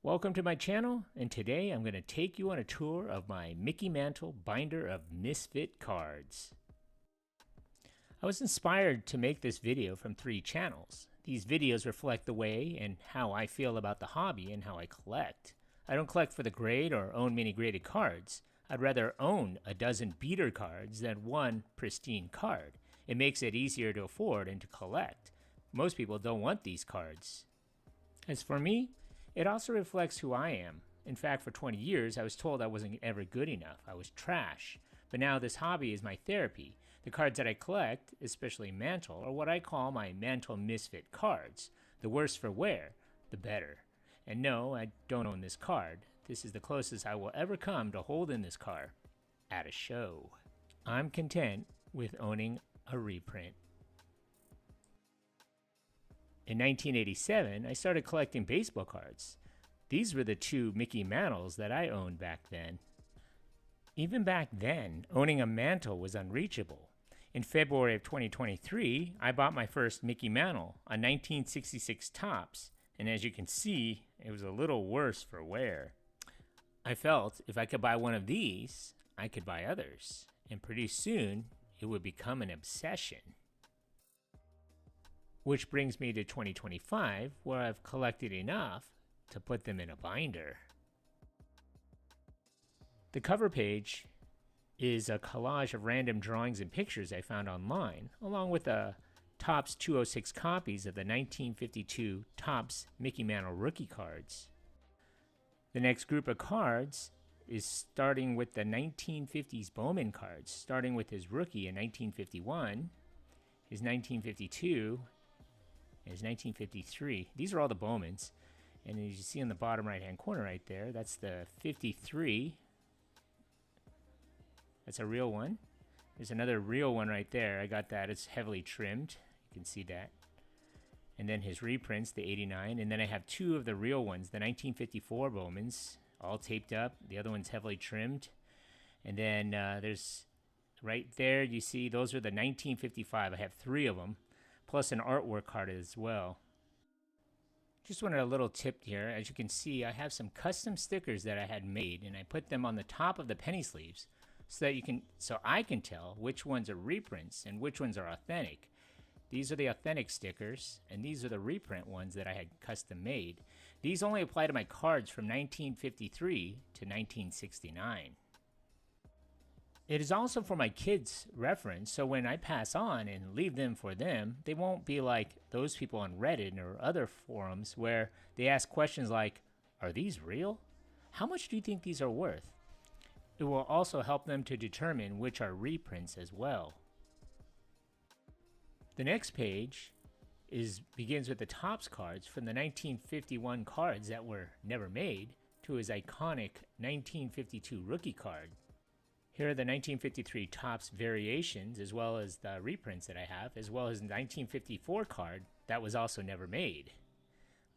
Welcome to my channel, and today I'm going to take you on a tour of my Mickey Mantle binder of Misfit cards. I was inspired to make this video from 3 channels. These videos reflect the way and how I feel about the hobby and how I collect. I don't collect for the grade or own many graded cards. I'd rather own a dozen beater cards than one pristine card. It makes it easier to afford and to collect. Most people don't want these cards. As for me, it also reflects who I am. In fact, for 20 years, I was told I wasn't ever good enough. I was trash. But now this hobby is my therapy. The cards that I collect, especially Mantle, are what I call my Mantle Misfit cards. The worse for wear, the better. And no, I don't own this card. This is the closest I will ever come to holding this card at a show. I'm content with owning a reprint. In 1987, I started collecting baseball cards. These were the 2 Mickey Mantles that I owned back then. Even back then, owning a Mantle was unreachable. In February of 2023, I bought my first Mickey Mantle, a 1966 Topps, and as you can see, it was a little worse for wear. I felt if I could buy one of these, I could buy others, and pretty soon, it would become an obsession. Which brings me to 2025, where I've collected enough to put them in a binder. The cover page is a collage of random drawings and pictures I found online, along with a Topps 206 copies of the 1952 Topps Mickey Mantle rookie cards. The next group of cards is starting with the 1950s Bowman cards, starting with his rookie in 1951, his 1952, is 1953. These are all the Bowmans. And as you see in the bottom right hand corner right there, that's the 53. That's a real one. There's another real one right there. I got that. It's heavily trimmed. You can see that. And then his reprints, the 89. And then I have 2 of the real ones, the 1954 Bowmans, all taped up. The other one's heavily trimmed. And then there's right there, you see, those are the 1955. I have 3 of them, plus an artwork card as well. Just wanted a little tip here. As you can see, I have some custom stickers that I had made, and I put them on the top of the penny sleeves so that I can tell which ones are reprints and which ones are authentic. These are the authentic stickers, and these are the reprint ones that I had custom made. These only apply to my cards from 1953 to 1969. It is also for my kids' reference, so when I pass on and leave them for them, they won't be like those people on Reddit or other forums where they ask questions like, "Are these real? How much do you think these are worth?" It will also help them to determine which are reprints as well. The next page begins with the Topps cards from the 1951 cards that were never made to his iconic 1952 rookie card. Here are the 1953 Topps variations, as well as the reprints that I have, as well as the 1954 card that was also never made.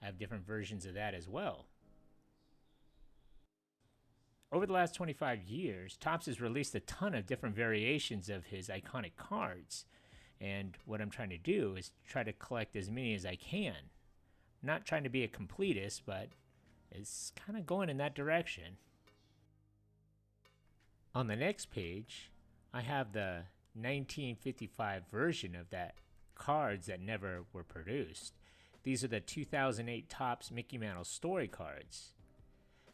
I have different versions of that as well. Over the last 25 years, Topps has released a ton of different variations of his iconic cards. And what I'm trying to do is try to collect as many as I can. I'm not trying to be a completist, but it's kind of going in that direction. On the next page, I have the 1955 version of that cards that never were produced. These are the 2008 Topps Mickey Mantle story cards.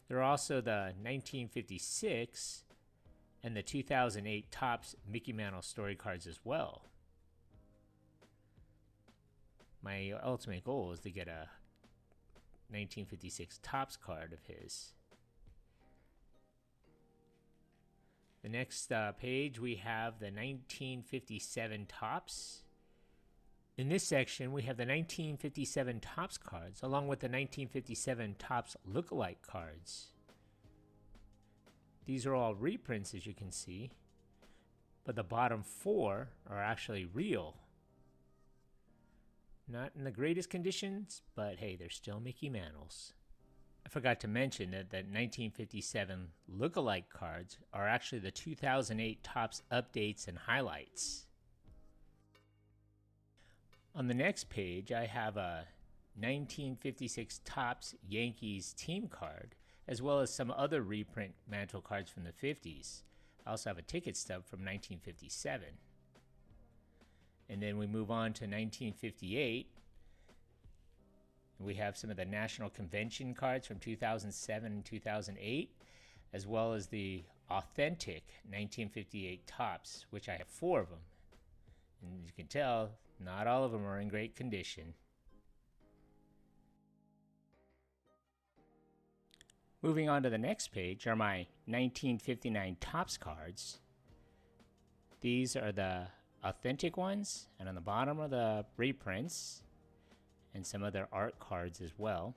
There are also the 1956 and the 2008 Topps Mickey Mantle story cards as well. My ultimate goal is to get a 1956 Topps card of his. The next page, we have the 1957 Topps. In this section, we have the 1957 Topps cards, along with the 1957 Topps look-alike cards. These are all reprints, as you can see, but the bottom 4 are actually real. Not in the greatest conditions, but hey, they're still Mickey Mantles. I forgot to mention that the 1957 look-alike cards are actually the 2008 Topps updates and highlights. On the next page, I have a 1956 Topps Yankees team card, as well as some other reprint Mantle cards from the 50s. I also have a ticket stub from 1957. And then we move on to 1958. We have some of the National Convention cards from 2007 and 2008, as well as the authentic 1958 Topps, which I have 4 of them. And you can tell, not all of them are in great condition. Moving on to the next page are my 1959 Topps cards. These are the authentic ones, and on the bottom are the reprints and some other art cards as well.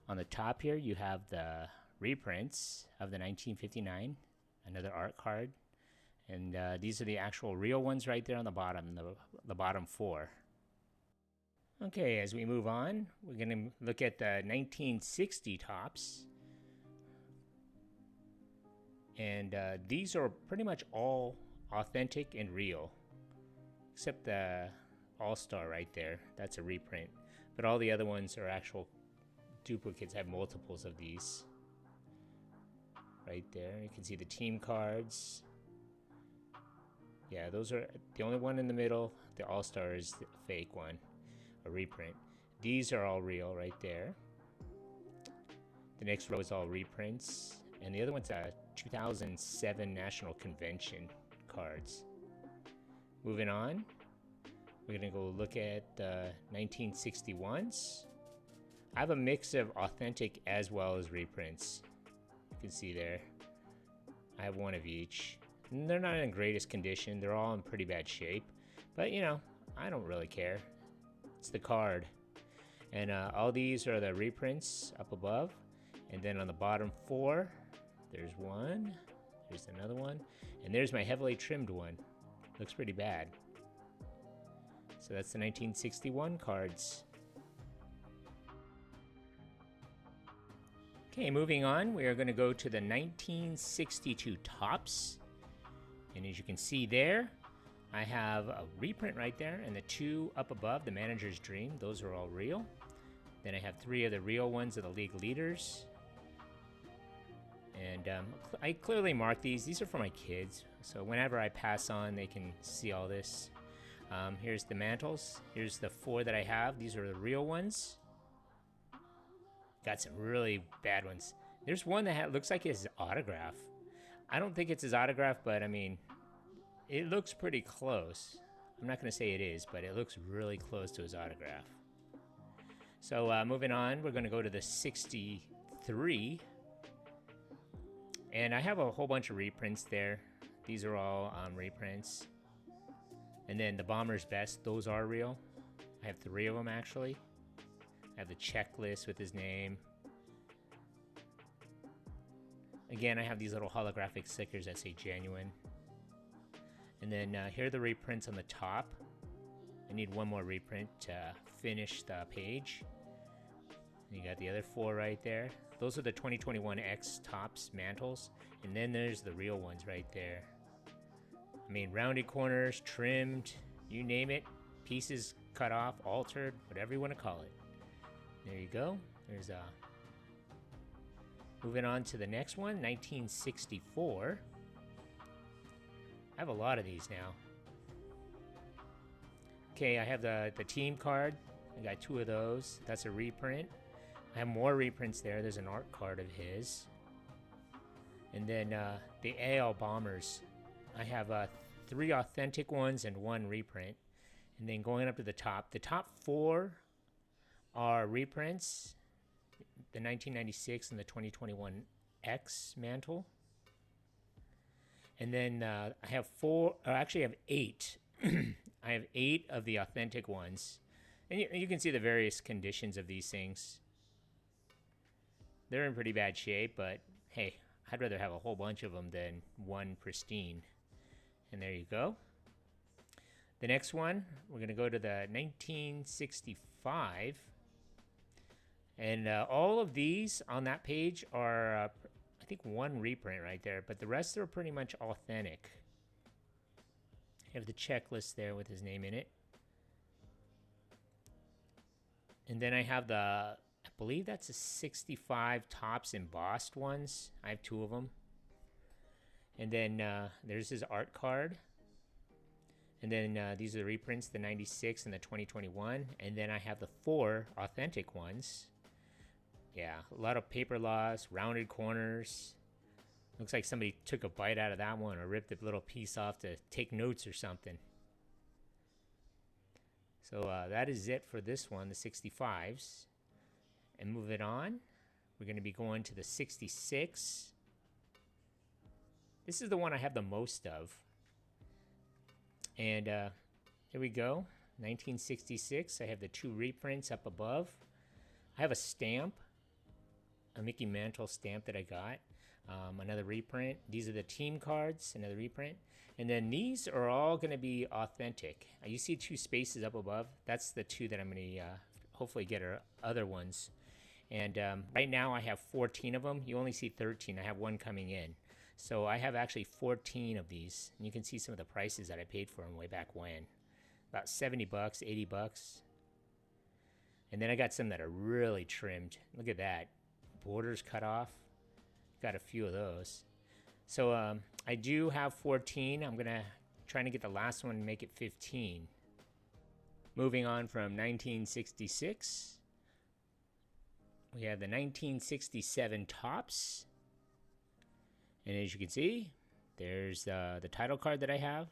On the top here you have the reprints of the 1959, another art card, and these are the actual real ones right there on the bottom, the bottom 4. Okay, as we move on, we're going to look at the 1960 Topps. And these are pretty much all authentic and real, except the All-Star right there. That's a reprint. But all the other ones are actual duplicates. I have multiples of these. Right there. You can see the team cards. Yeah, those are the only one in the middle. The All-Star is the fake one, a reprint. These are all real right there. The next row is all reprints. And the other one's a 2007 National Convention cards. Moving on, we're going to go look at the 1961s. I have a mix of authentic as well as reprints. You can see there. I have one of each. And they're not in the greatest condition. They're all in pretty bad shape. But, you know, I don't really care. It's the card. And all these are the reprints up above. And then on the bottom 4, there's one, there's another one, and there's my heavily trimmed one. Looks pretty bad. So that's the 1961 cards. Okay, moving on, we are going to go to the 1962 Topps. And as you can see there, I have a reprint right there, and the 2 up above, the Manager's Dream, those are all real. Then I have 3 of the real ones of the league leaders. And I clearly mark these. These are for my kids, so whenever I pass on, they can see all this. Here's the Mantles. Here's the 4 that I have. These are the real ones. Got some really bad ones. There's one that looks like his autograph. I don't think it's his autograph, but I mean, it looks pretty close. I'm not going to say it is, but it looks really close to his autograph. So moving on, we're going to go to the 63. And I have a whole bunch of reprints there. These are all reprints. And then the Bomber's Best, those are real. I have 3 of them actually. I have the checklist with his name. Again, I have these little holographic stickers that say genuine. And then here are the reprints on the top. I need one more reprint to finish the page. And you got the other 4 right there. Those are the 2021 X Topps Mantles, and then there's the real ones right there. I mean, rounded corners, trimmed, you name it, pieces cut off, altered, whatever you want to call it. There you go. There's moving on to the next one, 1964. I have a lot of these now. Okay, I have the team card. I got 2 of those. That's a reprint. I have more reprints there. There's an art card of his. And then the AL Bombers. I have 3 authentic ones and 1 reprint. And then going up to the top 4 are reprints. The 1996 and the 2021 X Mantle. And then I have 4, or actually I have 8. I have 8 of the authentic ones. And you can see the various conditions of these things. They're in pretty bad shape, but hey, I'd rather have a whole bunch of them than one pristine. And there you go. The next one, we're going to go to the 1965. And all of these on that page are, I think, 1 reprint right there, but the rest are pretty much authentic. You have the checklist there with his name in it. And then I have I believe that's a 65 Topps embossed ones. I have two of them. And then there's his art card. And then these are the reprints, the 96 and the 2021. And then I have the 4 authentic ones. Yeah, a lot of paper loss, rounded corners. Looks like somebody took a bite out of that one or ripped a little piece off to take notes or something. So that is it for this one, the 65s. And move it on. We're going to be going to the 66. This is the one I have the most of. And here we go. 1966. I have the 2 reprints up above. I have a stamp. A Mickey Mantle stamp that I got. Another reprint. These are the team cards. Another reprint. And then these are all going to be authentic. You see 2 spaces up above. That's the 2 that I'm going to hopefully get other ones. And right now I have 14 of them. You only see 13. I have one coming in. So I have actually 14 of these. And you can see some of the prices that I paid for them way back when. About 70 bucks, 80 bucks. And then I got some that are really trimmed. Look at that. Borders cut off. Got a few of those. So I do have 14. I'm gonna try to get the last one and make it 15. Moving on from 1966, we have the 1967 Topps, and as you can see, there's the title card that I have,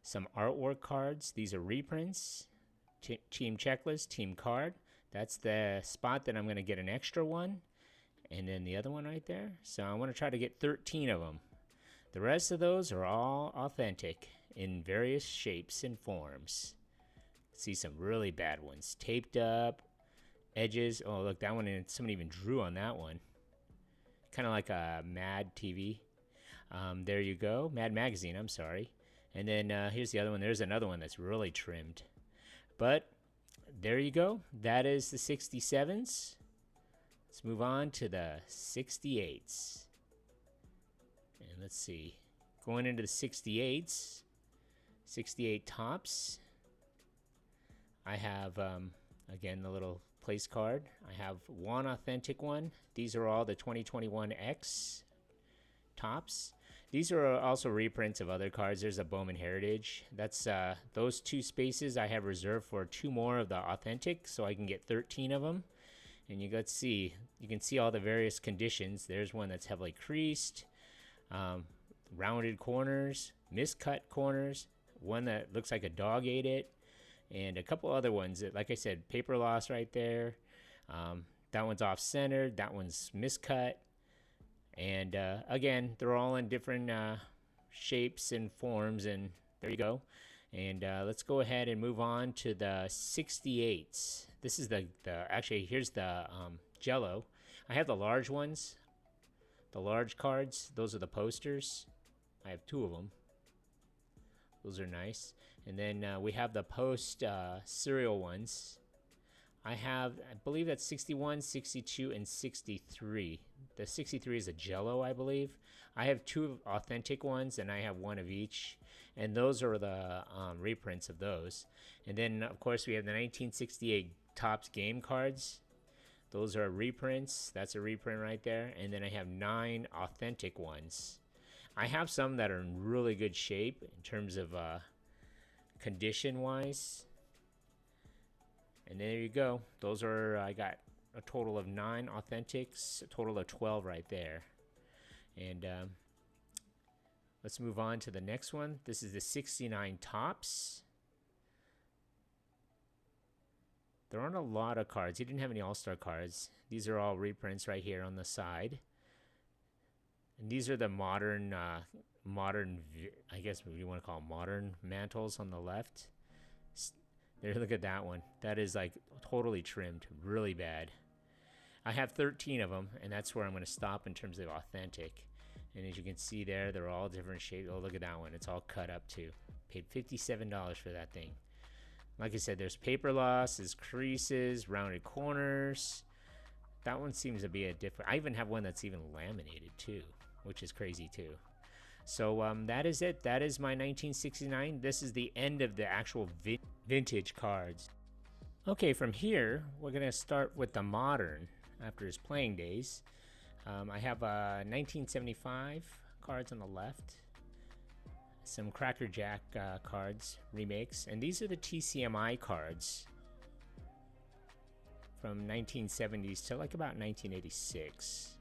some artwork cards. These are reprints, team checklist, team card. That's the spot that I'm gonna get an extra one. And then the other one right there. So I want to try to get 13 of them. The rest of those are all authentic in various shapes and forms. See some really bad ones. Taped up, edges. Oh, look, that one, somebody even drew on that one. Kind of like a Mad TV. There you go. Mad Magazine, I'm sorry. And then here's the other one. There's another one that's really trimmed. But there you go. That is the 67s. Let's move on to the 68s. And let's see. Going into the 68s. 68 Topps. I have, again, the little place card. I have one authentic one. These are all the 2021X Topps. These are also reprints of other cards. There's a Bowman Heritage. That's those 2 spaces I have reserved for 2 more of the authentic, so I can get 13 of them. And you can see all the various conditions. There's one that's heavily creased, rounded corners, miscut corners, one that looks like a dog ate it, and a couple other ones that, like I said, paper loss right there. That one's off-centered, that one's miscut. And again, they're all in different shapes and forms, and there you go. And let's go ahead and move on to the 68s. This is actually, here's the Jello. I have the large ones, the large cards. Those are the posters. I have 2 of them. Those are nice. And then we have the post cereal ones. I believe that's 61, 62, and 63. The 63 is a Jello, I believe. I have 2 authentic ones, and I have 1 of each. And those are the reprints of those. And then, of course, we have the 1968 Topps game cards. Those are reprints. That's a reprint right there. And then I have 9 authentic ones. I have some that are in really good shape in terms of condition-wise. And there you go. Those are, I got a total of 9 authentics, a total of 12 right there. And let's move on to the next one. This is the 69 Topps. There aren't a lot of cards. He didn't have any all-star cards. These are all reprints right here on the side. And these are the modern, I guess what you want to call them, modern mantles on the left. There, look at that one. That is like totally trimmed, really bad. I have 13 of them, and that's where I'm going to stop in terms of authentic. And as you can see there, they're all different shapes. Oh, look at that one. It's all cut up too. Paid $57 for that thing. Like I said, there's paper loss, there's creases, rounded corners. That one seems to be a different. I even have one that's even laminated too, which is crazy too. So that is it. That is my 1969. This is the end of the actual vintage cards. Okay, from here, we're going to start with the modern after his playing days. I have 1975 cards on the left, some Cracker Jack cards, remakes, and these are the TCMI cards from 1970s to like about 1986.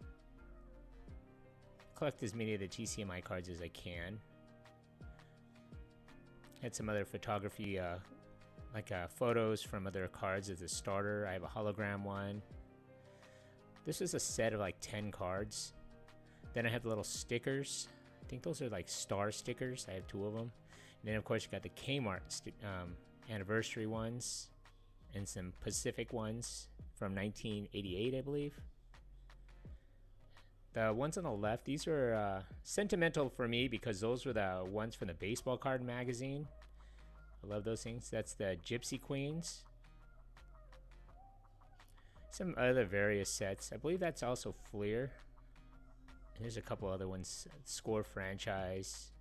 Collect as many of the TCMI cards as I can. Had some other photography, like photos from other cards as a starter. I have a hologram one. This is a set of like 10 cards. Then I have the little stickers. I think those are like star stickers. I have 2 of them. And then of course you got the Kmart anniversary ones and some Pacific ones from 1988, I believe. The ones on the left, these are sentimental for me because those were the ones from the baseball card magazine. I love those things. That's the Gypsy Queens. Some other various sets. I believe that's also Fleer. And there's a couple other ones. Score franchise.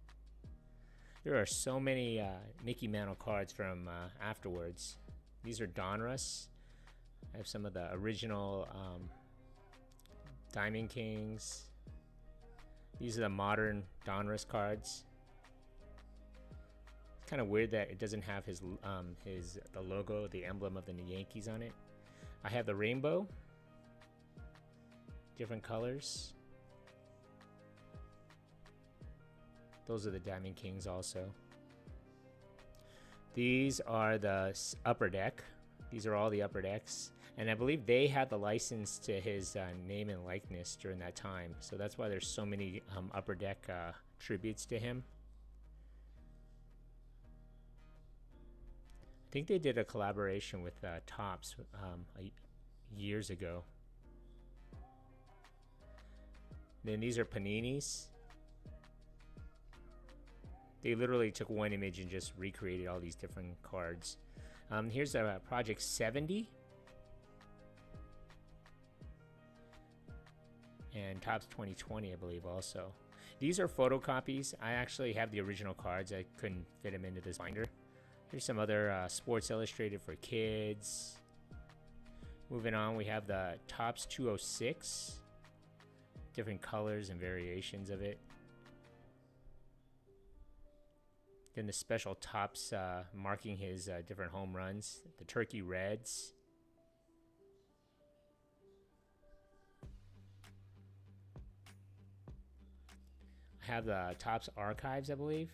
There are so many Mickey Mantle cards from afterwards. These are Donruss. I have some of the original Diamond Kings. These are the modern Donruss cards. It's kind of weird that it doesn't have the logo, the emblem of the Yankees on it. I have the rainbow, different colors. Those are the Diamond Kings also. These are the upper deck. These are all the upper decks. And I believe they had the license to his name and likeness during that time. So that's why there's so many upper deck tributes to him. I think they did a collaboration with Topps years ago. Then these are Paninis. They literally took one image and just recreated all these different cards. Here's a Project 70. And Topps 2020, I believe, also. These are photocopies. I actually have the original cards. I couldn't fit them into this binder. Here's some other Sports Illustrated for kids. Moving on, we have the Topps 206. Different colors and variations of it. Then the special Topps marking his different home runs. The Turkey Reds. I have the Topps Archives, I believe.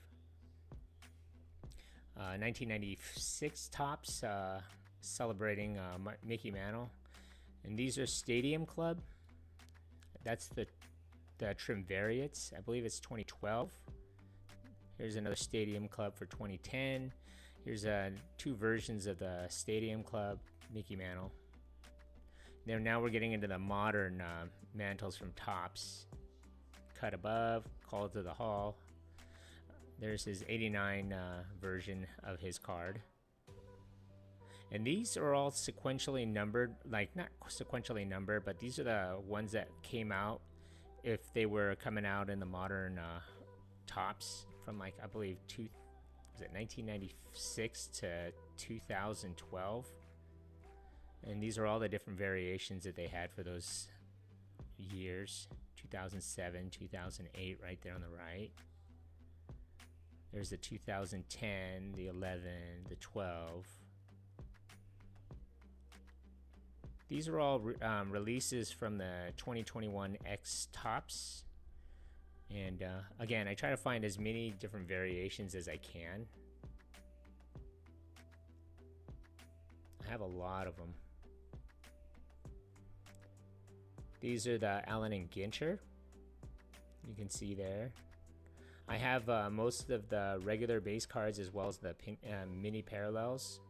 1996 Topps celebrating Mickey Mantle. And these are Stadium Club. That's the Triumvirates. I believe it's 2012. Here's another Stadium Club for 2010. Here's 2 versions of the Stadium Club Mickey Mantle. Now we're getting into the modern mantles from Topps. Cut Above, Call to the Hall. There's his 89 version of his card. And these are all sequentially numbered, like not sequentially numbered, but these are the ones that came out if they were coming out in the modern Topps from like, I believe, 1996 to 2012. And these are all the different variations that they had for those years. 2007, 2008 right there on the right. There's the 2010, the 11, the 12. These are all releases from the 2021 X Topps. And again, I try to find as many different variations as I can. I have a lot of them. These are the Allen and Ginter. You can see there. I have most of the regular base cards as well as the mini parallels.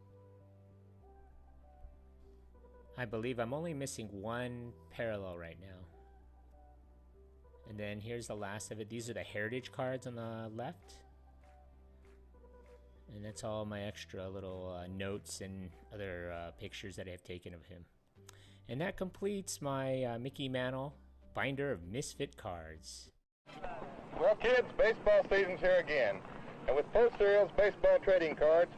I believe I'm only missing one parallel right now. And then here's the last of it. These are the heritage cards on the left. And that's all my extra little notes and other pictures that I have taken of him. And that completes my Mickey Mantle binder of Misfit cards. Well, kids, baseball season's here again. And with Post Cereal's baseball trading cards,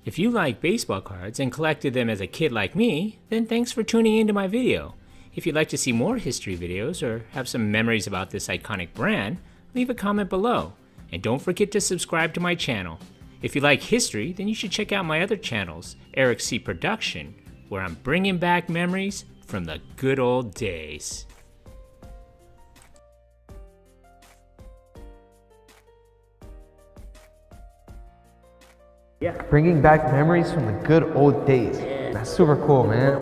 If you like baseball cards and collected them as a kid like me, then thanks for tuning into my video. If you'd like to see more history videos or have some memories about this iconic brand, leave a comment below. And don't forget to subscribe to my channel. If you like history, then you should check out my other channels, Eric C. Production, where I'm bringing back memories from the good old days. Bringing back memories from the good old days. That's super cool, man.